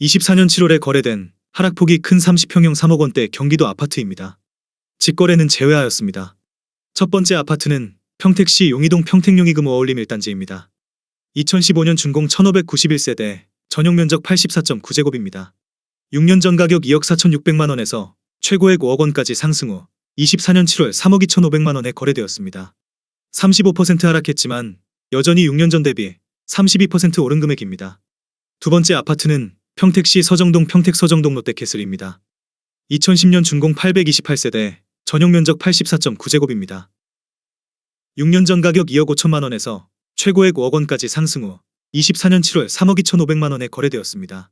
24년 7월에 거래된 하락폭이 큰 30평형 3억 원대 경기도 아파트입니다. 직거래는 제외하였습니다. 첫 번째 아파트는 평택시 용의동 평택용의금 어울림 1단지입니다. 2015년 준공 1591세대, 전용 면적 84.9제곱입니다. 6년 전 가격 2억 4,600만 원에서 최고액 5억 원까지 상승 후 24년 7월 3억 2,500만 원에 거래되었습니다. 35% 하락했지만 여전히 6년 전 대비 32% 오른 금액입니다. 두 번째 아파트는 평택시 서정동 평택서정동 롯데캐슬입니다. 2010년 준공 828세대, 전용 면적 84.9제곱입니다. 6년 전 가격 2억 5천만 원에서 최고액 5억 원까지 상승 후 24년 7월 3억 2,500만 원에 거래되었습니다.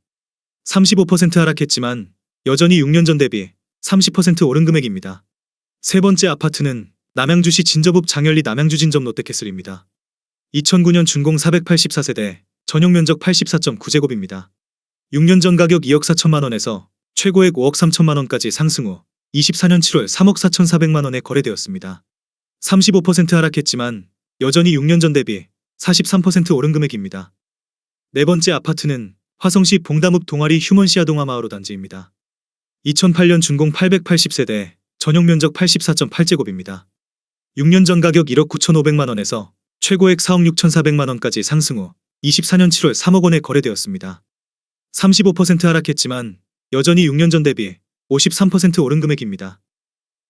35% 하락했지만 여전히 6년 전 대비 30% 오른 금액입니다. 세 번째 아파트는 남양주시 진저읍 장현리 남양주 진접 롯데캐슬입니다. 2009년 준공 484세대, 전용 면적 84.9제곱입니다. 6년 전 가격 2억 4천만 원에서 최고액 5억 3천만 원까지 상승 후 24년 7월 3억 4,400만 원에 거래되었습니다. 35% 하락했지만 여전히 6년 전 대비 43% 오른 금액입니다. 네 번째 아파트는 화성시 봉담읍 동아리 휴먼시아 동아마을 단지입니다. 2008년 준공 880세대, 전용 면적 84.8제곱입니다. 6년 전 가격 1억 9,500만 원에서 최고액 4억 6,400만 원까지 상승 후 24년 7월 3억 원에 거래되었습니다. 35% 하락했지만 여전히 6년 전 대비 53% 오른 금액입니다.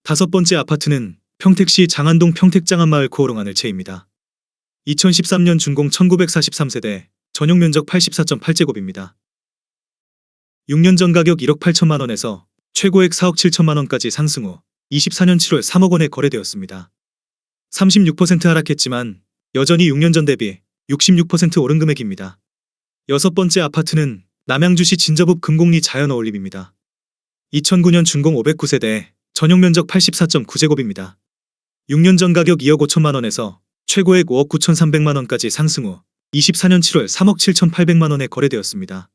다섯 번째 아파트는 평택시 장안동 평택장안마을 코오롱 하늘채입니다. 2013년 준공 1943세대, 전용 면적 84.8제곱입니다. 6년 전 가격 1억 8천만 원에서 최고액 4억 7천만 원까지 상승 후 24년 7월 3억 원에 거래되었습니다. 36% 하락했지만 여전히 6년 전 대비 66% 오른 금액입니다. 여섯 번째 아파트는 남양주시 진저읍 금곡리 자연어울림입니다. 2009년 준공 509세대, 전용 면적 84.9제곱입니다. 6년 전 가격 2억 5천만 원에서 최고액 5억 9,300만 원까지 상승 후 24년 7월 3억 7,800만 원에 거래되었습니다.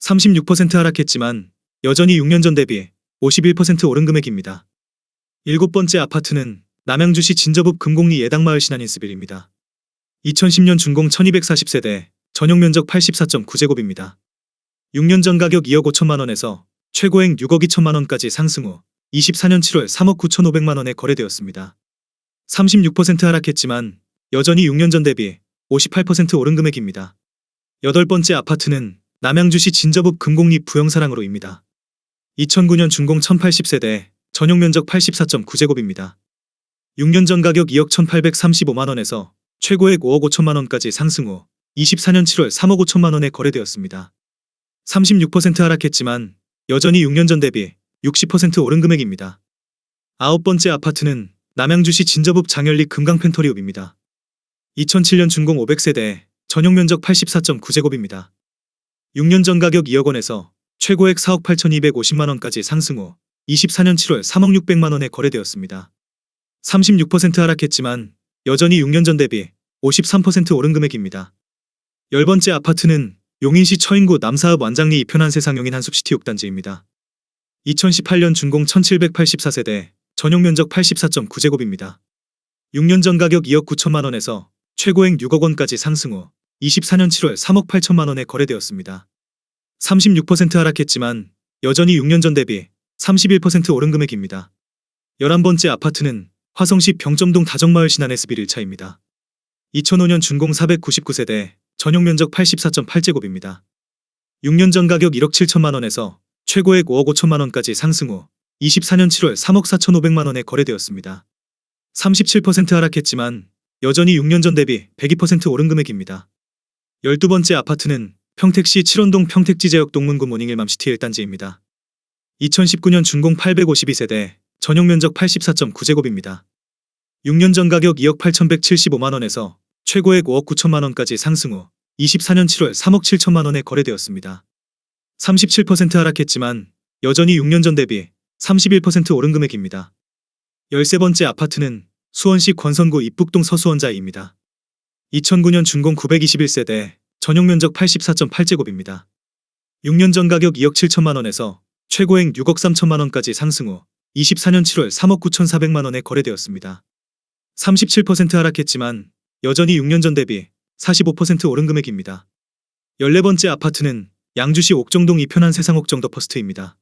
36% 하락했지만 여전히 6년 전 대비 51% 오른 금액입니다. 일곱 번째 아파트는 남양주시 진저읍 금곡리 예당마을 신한인스빌입니다. 2010년 준공 1240세대, 전용 면적 84.9제곱입니다. 6년 전 가격 2억 5천만 원에서 최고액 6억 2천만 원까지 상승 후 24년 7월 3억 9,500만 원에 거래되었습니다. 36% 하락했지만 여전히 6년 전 대비 58% 오른 금액입니다. 여덟 번째 아파트는 남양주시 진저읍 금곡리 부영사랑으로입니다. 2009년 준공 1080세대, 전용 면적 84.9제곱입니다. 6년 전 가격 2억 1,835만 원에서 최고액 5억 5천만 원까지 상승 후 24년 7월 3억 5천만 원에 거래되었습니다. 36% 하락했지만 여전히 6년 전 대비 60% 오른 금액입니다. 아홉 번째 아파트는 남양주시 진저읍 장현리 금강펜터리읍입니다. 2007년 준공 500세대, 전용 면적 84.9제곱입니다. 6년 전 가격 2억 원에서 최고액 4억 8,250만 원까지 상승 후 24년 7월 3억 600만 원에 거래되었습니다. 36% 하락했지만 여전히 6년 전 대비 53% 오른 금액입니다. 열 번째 아파트는 용인시 처인구 남사읍 완장리 2편한 세상 용인 한숲시티 6단지입니다. 2018년 준공 1784세대, 전용 면적 84.9제곱입니다. 6년 전 가격 2억 9천만 원에서 최고액 6억 원까지 상승 후 24년 7월 3억 8천만 원에 거래되었습니다. 36% 하락했지만 여전히 6년 전 대비 31% 오른 금액입니다. 11번째 아파트는 화성시 병점동 다정마을 신한SB 1차입니다. 2005년 준공 499세대, 전용 면적 84.8제곱입니다. 6년 전 가격 1억 7천만 원에서 최고액 5억 5천만 원까지 상승 후 24년 7월 3억 4,500만 원에 거래되었습니다. 37% 하락했지만 여전히 6년 전 대비 102% 오른 금액입니다. 12번째 아파트는 평택시 칠원동 평택지제역 동문구 모닝일맘시티 1단지입니다. 2019년 준공 852세대, 전용 면적 84.9제곱입니다. 6년 전 가격 2억 8,175만 원에서 최고액 5억 9천만 원까지 상승 후 24년 7월 3억 7천만 원에 거래되었습니다. 37% 하락했지만 여전히 6년 전 대비 31% 오른 금액입니다. 13번째 아파트는 수원시 권선구 입북동 서수원자이입니다. 2009년 준공 921세대, 전용 면적 84.8제곱입니다. 6년 전 가격 2억 7천만 원에서 최고액 6억 3천만 원까지 상승 후 24년 7월 3억 9,400만 원에 거래되었습니다. 37% 하락했지만 여전히 6년 전 대비 45% 오른 금액입니다. 14번째 아파트는 양주시 옥정동 이편한 세상 옥정더 퍼스트입니다.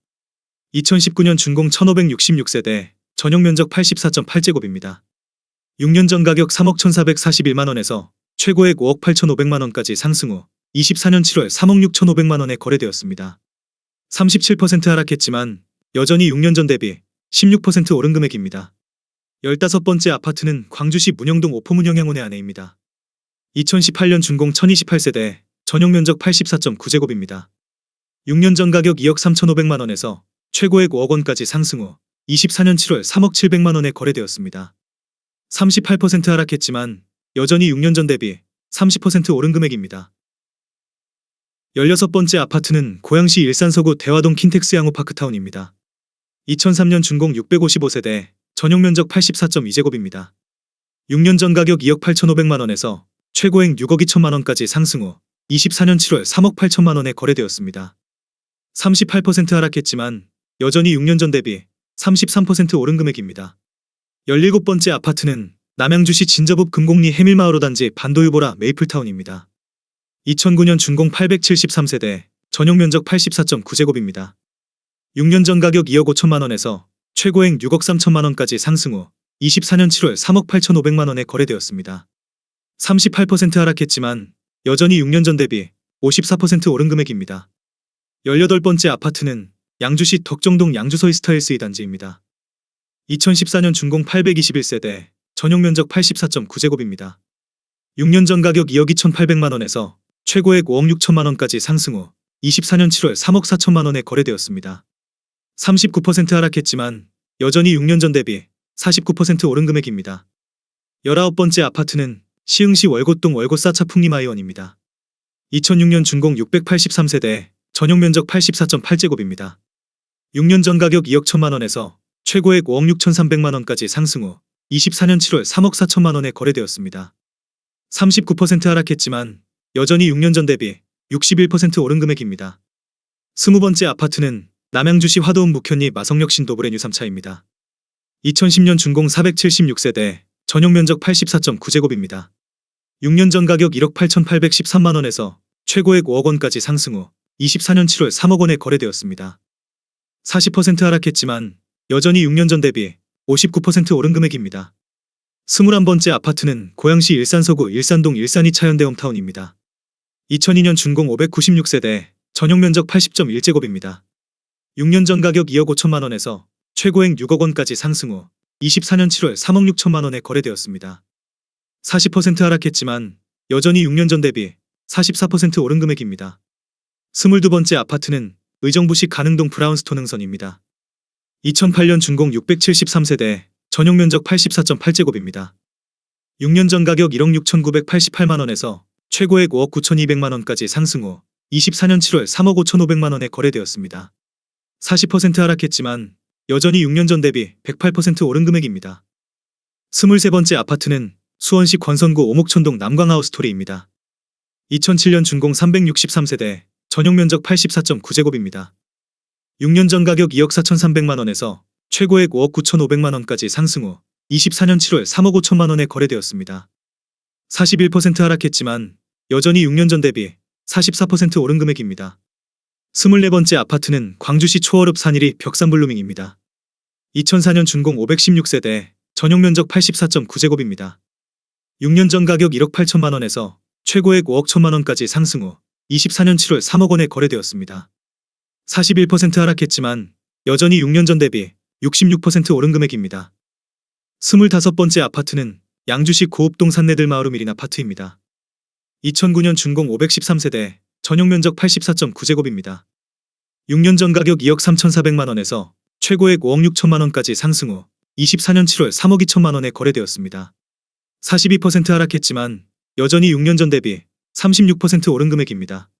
2019년 준공 1566세대, 전용 면적 84.8제곱입니다. 6년 전 가격 3억 1441만원에서 최고액 5억 8,500만원까지 상승 후 24년 7월 3억 6,500만원에 거래되었습니다. 37% 하락했지만 여전히 6년 전 대비 16% 오른 금액입니다. 15번째 아파트는 광주시 문영동 오포문 영양원의 아내입니다. 2018년 준공 1028세대, 전용 면적 84.9제곱입니다. 6년 전 가격 2억 3,500만원에서 최고액 5억원까지 상승 후 24년 7월 3억 700만원에 거래되었습니다. 38% 하락했지만 여전히 6년 전 대비 30% 오른 금액입니다. 16번째 아파트는 고양시 일산서구 대화동 킨텍스 양호파크타운입니다. 2003년 준공 655세대, 전용 면적 84.2제곱입니다. 6년 전 가격 2억 8,500만원에서 최고액 6억 2천만원까지 상승 후 24년 7월 3억 8천만원에 거래되었습니다. 38% 하락했지만 여전히 6년 전 대비 33% 오른 금액입니다. 17번째 아파트는 남양주시 진저읍 금곡리 해밀마을호 단지 반도유보라 메이플타운입니다. 2009년 준공 873세대, 전용 면적 84.9제곱입니다. 6년 전 가격 2억 5천만원에서 최고액 6억 3천만원까지 상승 후 24년 7월 3억 8,500만원에 거래되었습니다. 38% 하락했지만 여전히 6년 전 대비 54% 오른 금액입니다. 18번째 아파트는 양주시 덕정동 양주서이 스타일스 2단지입니다. 2014년 준공 821세대, 전용 면적 84.9제곱입니다. 6년 전 가격 2억 2,800만원에서 최고액 5억 6천만원까지 상승 후 24년 7월 3억 4천만원에 거래되었습니다. 39% 하락했지만 여전히 6년 전 대비 49% 오른 금액입니다. 19번째 아파트는 시흥시 월곶동 월곶사차 풍림아이원입니다. 2006년 준공 683세대, 전용 면적 84.8제곱입니다. 6년 전 가격 2억 1천만원에서 최고액 5억 6,300만원까지 상승 후 24년 7월 3억 4천만원에 거래되었습니다. 39% 하락했지만 여전히 6년 전 대비 61% 오른 금액입니다. 20번째 아파트는 남양주시 화도읍 묵현리 마성역 신도브레 뉴3차입니다. 2010년 준공 476세대, 전용 면적 84.9제곱입니다. 6년 전 가격 1억 8,813만원에서 최고액 5억원까지 상승 후 24년 7월 3억원에 거래되었습니다. 40% 하락했지만 여전히 6년 전 대비 59% 오른 금액입니다. 21번째 아파트는 고양시 일산서구 일산동 일산이 차현대홈타운입니다. 2002년 준공 596세대, 전용 면적 80.1제곱입니다. 6년 전 가격 2억 5천만원에서 최고액 6억원까지 상승 후 24년 7월 3억 6천만원에 거래되었습니다. 40% 하락했지만 여전히 6년 전 대비 44% 오른 금액입니다. 22번째 아파트는 의정부시 가능동 브라운스톤 흥선입니다. 2008년 준공 673세대, 전용 면적 84.8제곱입니다. 6년 전 가격 1억 6,988만원에서 최고액 5억 9,200만원까지 상승 후 24년 7월 3억 5,500만원에 거래되었습니다. 40% 하락했지만 여전히 6년 전 대비 108% 오른 금액입니다. 23번째 아파트는 수원시 권선구 오목촌동 남광하우스토리입니다. 2007년 준공 363세대, 전용 면적 84.9제곱입니다. 6년 전 가격 2억 4,300만원에서 최고액 5억 9,500만원까지 상승 후 24년 7월 3억 5천만원에 거래되었습니다. 41% 하락했지만 여전히 6년 전 대비 44% 오른 금액입니다. 24번째 아파트는 광주시 초월읍 산일이 벽산블루밍입니다. 2004년 준공 516세대, 전용 면적 84.9제곱입니다. 6년 전 가격 1억 8천만원에서 최고액 5억 1천만원까지 상승 후 24년 7월 3억원에 거래되었습니다. 41% 하락했지만 여전히 6년 전 대비 66% 오른 금액입니다. 25번째 아파트는 양주시 고읍동 산내들 마을우미린 아파트입니다. 2009년 준공 513세대, 전용 면적 84.9제곱입니다. 6년 전 가격 2억 3,400만원에서 최고액 5억 6천만원까지 상승 후 24년 7월 3억 2천만원에 거래되었습니다. 42% 하락했지만 여전히 6년 전 대비 36% 오른 금액입니다.